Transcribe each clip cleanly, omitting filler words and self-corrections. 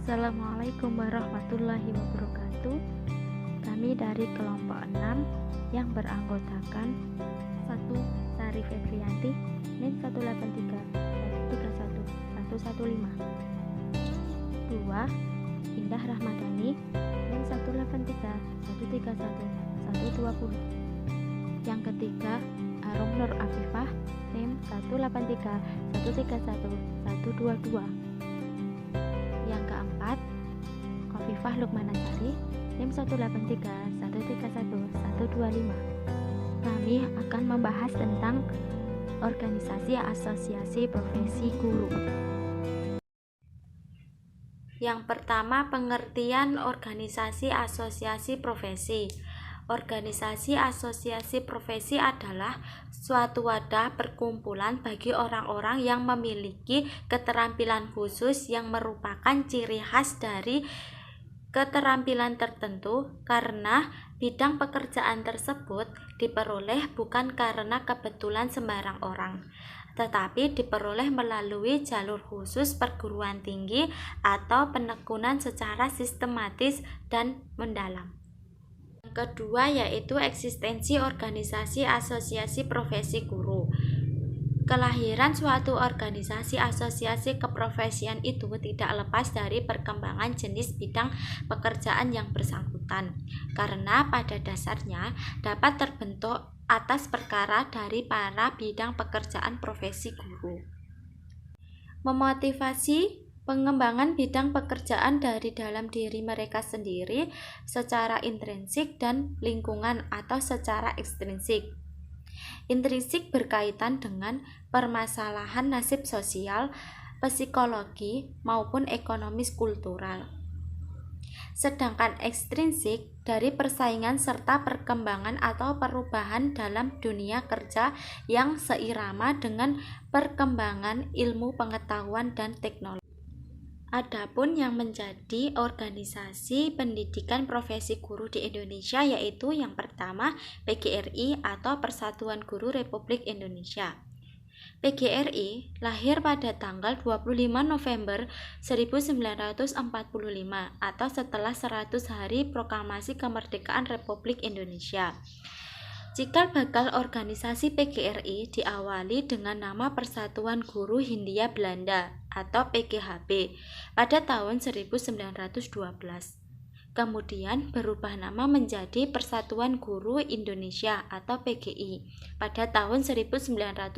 Assalamualaikum warahmatullahi wabarakatuh. Kami dari kelompok 6 yang beranggotakan 1. Sari Febrianti, NIM 183131115. 2. Indah Rahmadani, NIM 183131120. Yang ketiga, Arum Nur Afifah, NIM 183131122. Yang keempat, Khofifah Lukmanasari, NIM 183131125. Kami akan membahas tentang organisasi asosiasi profesi guru. Yang pertama, pengertian organisasi asosiasi profesi. Organisasi asosiasi profesi adalah suatu wadah perkumpulan bagi orang-orang yang memiliki keterampilan khusus yang merupakan ciri khas dari keterampilan tertentu, karena bidang pekerjaan tersebut diperoleh bukan karena kebetulan sembarang orang, tetapi diperoleh melalui jalur khusus perguruan tinggi atau penekunan secara sistematis dan mendalam. Kedua, yaitu eksistensi organisasi asosiasi profesi guru. Kelahiran suatu organisasi asosiasi keprofesian itu tidak lepas dari perkembangan jenis bidang pekerjaan yang bersangkutan, karena pada dasarnya dapat terbentuk atas perkara dari para bidang pekerjaan profesi guru. Memotivasi pengembangan bidang pekerjaan dari dalam diri mereka sendiri secara intrinsik dan lingkungan atau secara ekstrinsik. Intrinsik berkaitan dengan permasalahan nasib sosial, psikologi, maupun ekonomis kultural. Sedangkan ekstrinsik dari persaingan serta perkembangan atau perubahan dalam dunia kerja yang seirama dengan perkembangan ilmu pengetahuan dan teknologi. Adapun yang menjadi organisasi pendidikan profesi guru di Indonesia, yaitu yang pertama PGRI atau Persatuan Guru Republik Indonesia. PGRI lahir pada tanggal 25 November 1945 atau setelah 100 hari proklamasi kemerdekaan Republik Indonesia. Cikal bakal organisasi PGRI diawali dengan nama Persatuan Guru Hindia Belanda atau PGHB pada tahun 1912. Kemudian berubah nama menjadi Persatuan Guru Indonesia atau PGI pada tahun 1932.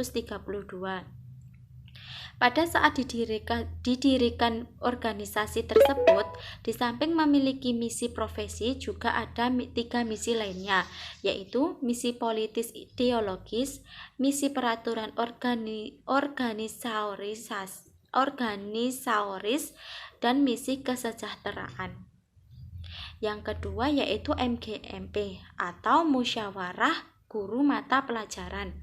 Pada saat didirikan organisasi tersebut, di samping memiliki misi profesi, juga ada 3 misi lainnya, yaitu misi politis ideologis, misi peraturan organisatoris, dan misi kesejahteraan. Yang kedua yaitu MGMP atau Musyawarah Guru Mata Pelajaran.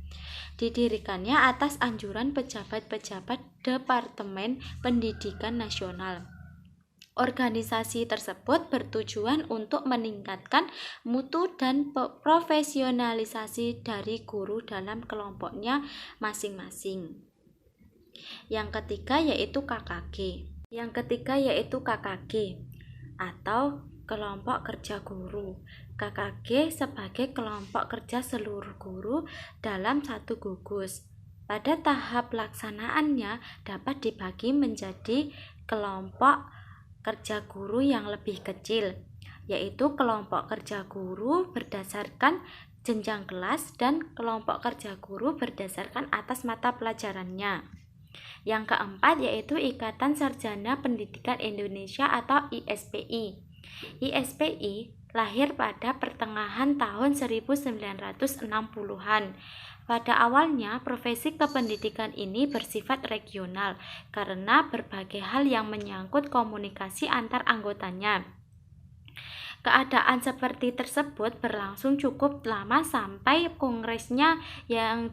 Didirikannya atas anjuran pejabat-pejabat Departemen Pendidikan Nasional. Organisasi tersebut bertujuan untuk meningkatkan mutu dan profesionalisasi dari guru dalam kelompoknya masing-masing. Yang ketiga yaitu KKG atau Kelompok Kerja Guru. KKG sebagai kelompok kerja seluruh guru dalam satu gugus. Pada tahap pelaksanaannya dapat dibagi menjadi kelompok kerja guru yang lebih kecil, yaitu kelompok kerja guru berdasarkan jenjang kelas dan kelompok kerja guru berdasarkan atas mata pelajarannya. Yang keempat yaitu Ikatan Sarjana Pendidikan Indonesia atau ISPI. ISPI lahir pada pertengahan tahun 1960-an. Pada awalnya, profesi kependidikan ini bersifat regional karena berbagai hal yang menyangkut komunikasi antar anggotanya. Keadaan seperti tersebut berlangsung cukup lama sampai kongresnya yang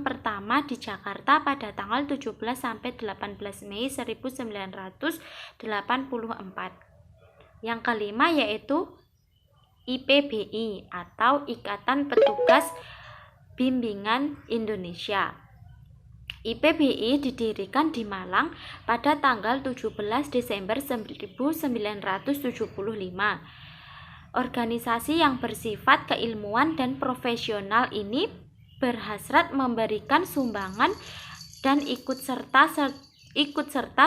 pertama di Jakarta pada tanggal 17 sampai 18 Mei 1984. Yang kelima yaitu IPBI atau Ikatan Petugas Bimbingan Indonesia. IPBI didirikan di Malang pada tanggal 17 Desember 1975. Organisasi yang bersifat keilmuan dan profesional ini berhasrat memberikan sumbangan dan ikut serta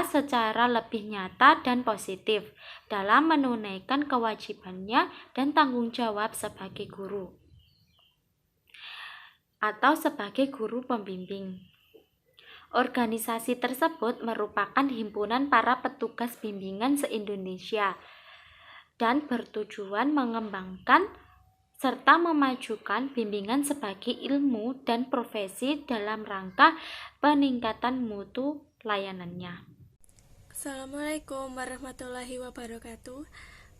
secara lebih nyata dan positif dalam menunaikan kewajibannya dan tanggung jawab sebagai guru atau sebagai guru pembimbing. Organisasi tersebut merupakan himpunan para petugas bimbingan se-Indonesia dan bertujuan mengembangkan serta memajukan bimbingan sebagai ilmu dan profesi dalam rangka peningkatan mutu layanannya. Assalamualaikum warahmatullahi wabarakatuh.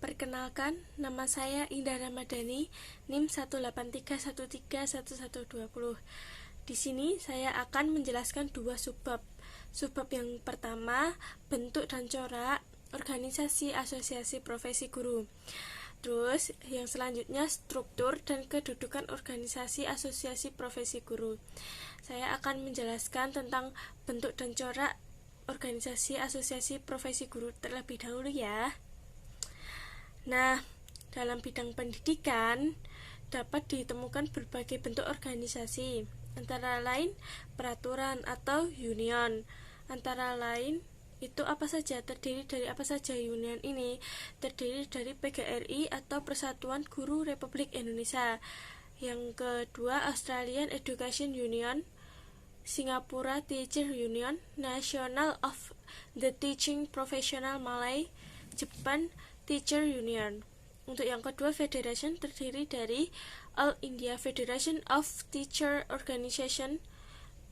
Perkenalkan, nama saya Indah Ramadhani, NIM 183131120. Di sini saya akan menjelaskan dua subbab. Subbab yang pertama, bentuk dan corak organisasi asosiasi profesi guru. Terus yang selanjutnya, struktur dan kedudukan organisasi asosiasi profesi guru. Saya akan menjelaskan tentang bentuk dan corak organisasi asosiasi profesi guru terlebih dahulu ya. Nah, dalam bidang pendidikan dapat ditemukan berbagai bentuk organisasi, antara lain peraturan atau union. Antara lain itu apa saja, terdiri dari apa saja union ini? Terdiri dari PGRI atau Persatuan Guru Republik Indonesia. Yang kedua, Australian Education Union, Singapura Teacher Union, National of the Teaching Professional Malay, Japan Teacher Union. Untuk yang kedua, Federation terdiri dari All India Federation of Teacher Organization,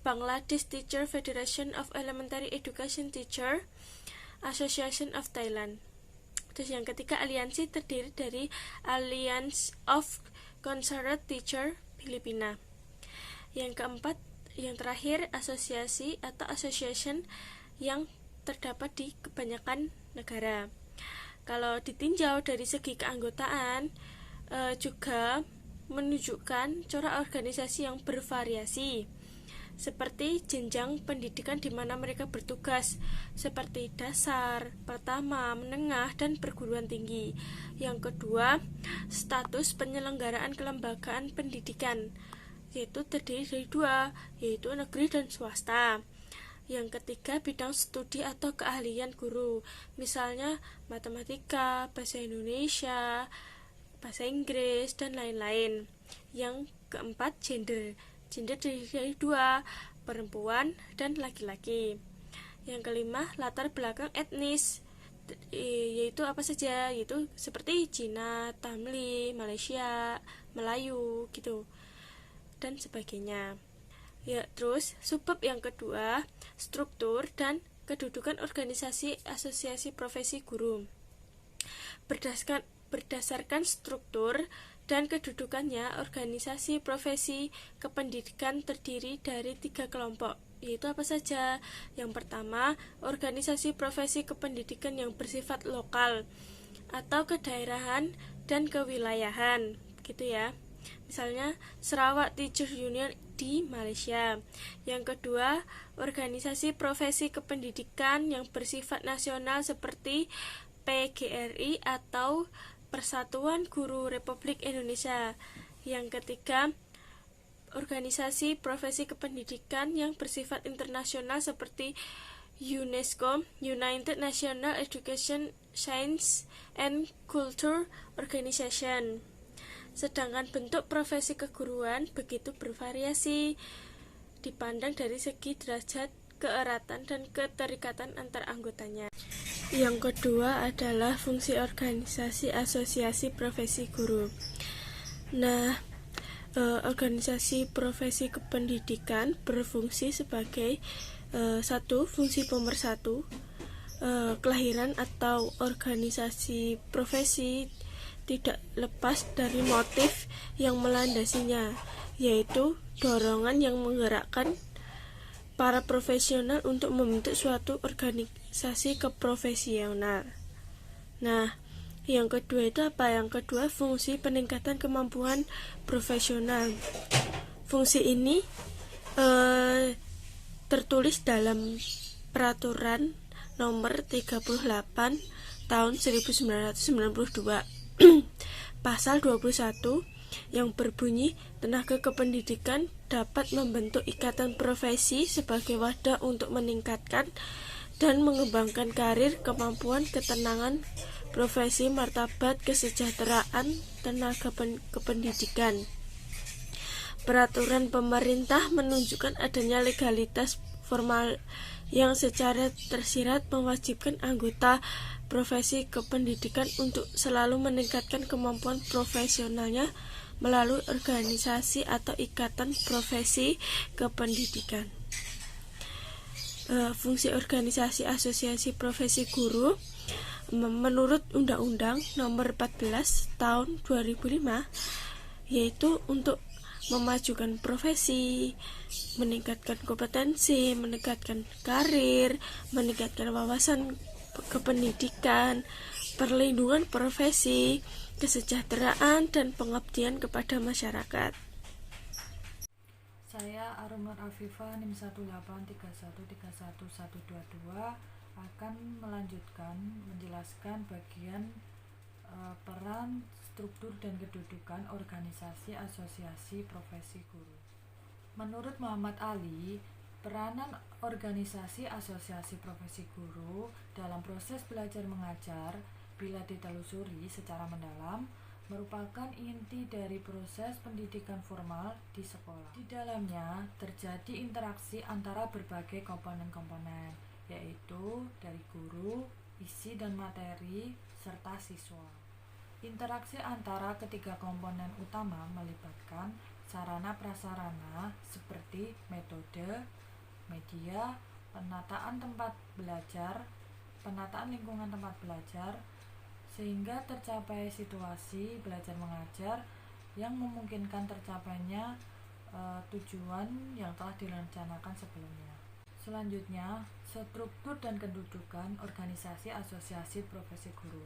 Bangladesh Teacher Federation of Elementary Education Teacher, Association of Thailand. Terus yang ketiga, aliansi terdiri dari Alliance of Concerned Teacher Filipina. Yang keempat, yang terakhir, asosiasi atau association yang terdapat di kebanyakan negara. Kalau ditinjau dari segi keanggotaan, juga menunjukkan corak organisasi yang bervariasi, seperti jenjang pendidikan di mana mereka bertugas, seperti dasar, pertama, menengah, dan perguruan tinggi. Yang kedua, status penyelenggaraan kelembagaan pendidikan, yaitu terdiri dari dua, yaitu negeri dan swasta. Yang ketiga, bidang studi atau keahlian guru, misalnya matematika, bahasa Indonesia, bahasa Inggris, dan lain-lain. Yang keempat, gender terdiri dari dua, perempuan dan laki-laki. Yang kelima, latar belakang etnis, yaitu apa saja, yaitu seperti Cina, Tamil, Malaysia, Melayu gitu, dan sebagainya. Ya, terus subbab yang kedua, struktur dan kedudukan organisasi asosiasi profesi guru. Berdasarkan struktur dan kedudukannya, organisasi profesi kependidikan terdiri dari 3 kelompok, yaitu apa saja? Yang pertama, organisasi profesi kependidikan yang bersifat lokal atau kedaerahan dan kewilayahan, gitu ya. Misalnya Sarawak Teacher Union di Malaysia. Yang kedua, organisasi profesi kependidikan yang bersifat nasional seperti PGRI atau Persatuan Guru Republik Indonesia. Yang ketiga, organisasi profesi kependidikan yang bersifat internasional seperti UNESCO, United National Education, Science and Culture Organization. Sedangkan bentuk profesi keguruan begitu bervariasi, dipandang dari segi derajat, keeratan, dan keterikatan antar anggotanya. Yang kedua adalah fungsi organisasi asosiasi profesi guru. Nah, organisasi profesi kependidikan berfungsi sebagai satu, fungsi pemersatu. Kelahiran atau organisasi profesi tidak lepas dari motif yang melandasinya, yaitu dorongan yang menggerakkan para profesional untuk membentuk suatu organisasi keprofesional. Nah, yang kedua itu apa? Yang kedua, fungsi peningkatan kemampuan profesional. Fungsi ini tertulis dalam Peraturan Nomor 38 Tahun 1992 Pasal 21 yang berbunyi tenaga kependidikan dapat membentuk ikatan profesi sebagai wadah untuk meningkatkan dan mengembangkan karir, kemampuan, ketenangan profesi, martabat, kesejahteraan tenaga kependidikan. Peraturan pemerintah menunjukkan adanya legalitas formal yang secara tersirat mewajibkan anggota profesi kependidikan untuk selalu meningkatkan kemampuan profesionalnya melalui organisasi atau ikatan profesi kependidikan. Fungsi organisasi asosiasi profesi guru menurut Undang-Undang Nomor 14 Tahun 2005 yaitu untuk memajukan profesi, meningkatkan kompetensi, meningkatkan karir, meningkatkan wawasan kependidikan, perlindungan profesi, kesejahteraan, dan pengabdian kepada masyarakat. Saya Arum Nur Afifah NIM 18313131122 akan melanjutkan menjelaskan bagian peran, struktur, dan kedudukan organisasi asosiasi profesi guru. Menurut Muhammad Ali, peranan organisasi asosiasi profesi guru dalam proses belajar mengajar bila ditelusuri secara mendalam merupakan inti dari proses pendidikan formal di sekolah. Di dalamnya terjadi interaksi antara berbagai komponen-komponen, yaitu dari guru, isi dan materi, serta siswa. Interaksi antara ketiga komponen utama melibatkan sarana-prasarana seperti metode, media, penataan tempat belajar, penataan lingkungan tempat belajar, sehingga tercapai situasi belajar mengajar yang memungkinkan tercapainya tujuan yang telah direncanakan sebelumnya. Selanjutnya, struktur dan kedudukan organisasi asosiasi profesi guru.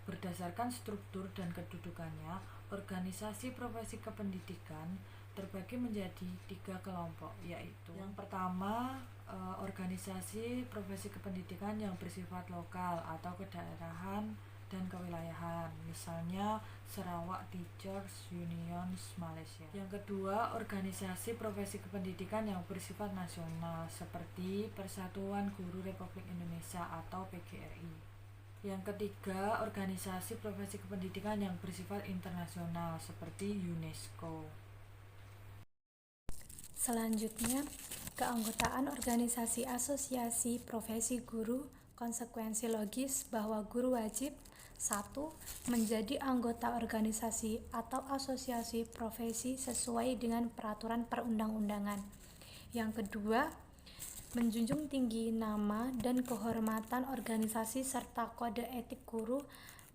Berdasarkan struktur dan kedudukannya, organisasi profesi kependidikan terbagi menjadi 3 kelompok, yaitu yang pertama, organisasi profesi kependidikan yang bersifat lokal atau kedaerahan dan kewilayahan, misalnya Sarawak Teachers Union Malaysia. Yang kedua, organisasi profesi kependidikan yang bersifat nasional seperti Persatuan Guru Republik Indonesia atau PGRI. Yang ketiga, organisasi profesi kependidikan yang bersifat internasional seperti UNESCO. Selanjutnya, keanggotaan organisasi asosiasi profesi guru, konsekuensi logis bahwa guru wajib 1. Menjadi anggota organisasi atau asosiasi profesi sesuai dengan peraturan perundang-undangan. Yang kedua, menjunjung tinggi nama dan kehormatan organisasi serta kode etik guru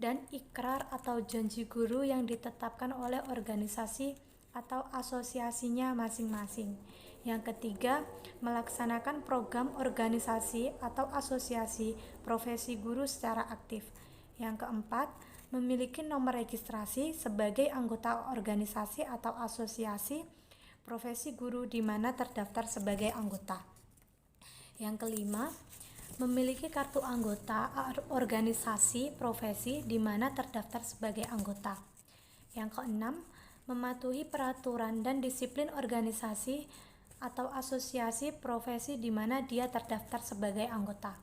dan ikrar atau janji guru yang ditetapkan oleh organisasi atau asosiasinya masing-masing. Yang ketiga, melaksanakan program organisasi atau asosiasi profesi guru secara aktif. Yang keempat, memiliki nomor registrasi sebagai anggota organisasi atau asosiasi profesi guru di mana terdaftar sebagai anggota. Yang kelima, memiliki kartu anggota organisasi profesi di mana terdaftar sebagai anggota. Yang keenam, mematuhi peraturan dan disiplin organisasi atau asosiasi profesi di mana dia terdaftar sebagai anggota.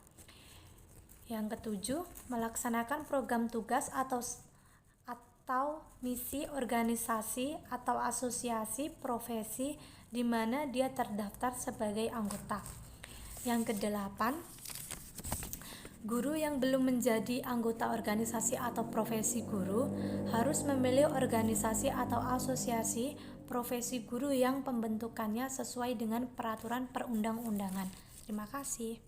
Yang ketujuh, melaksanakan program tugas atau misi organisasi atau asosiasi profesi di mana dia terdaftar sebagai anggota. Yang kedelapan, guru yang belum menjadi anggota organisasi atau profesi guru harus memilih organisasi atau asosiasi profesi guru yang pembentukannya sesuai dengan peraturan perundang-undangan. Terima kasih.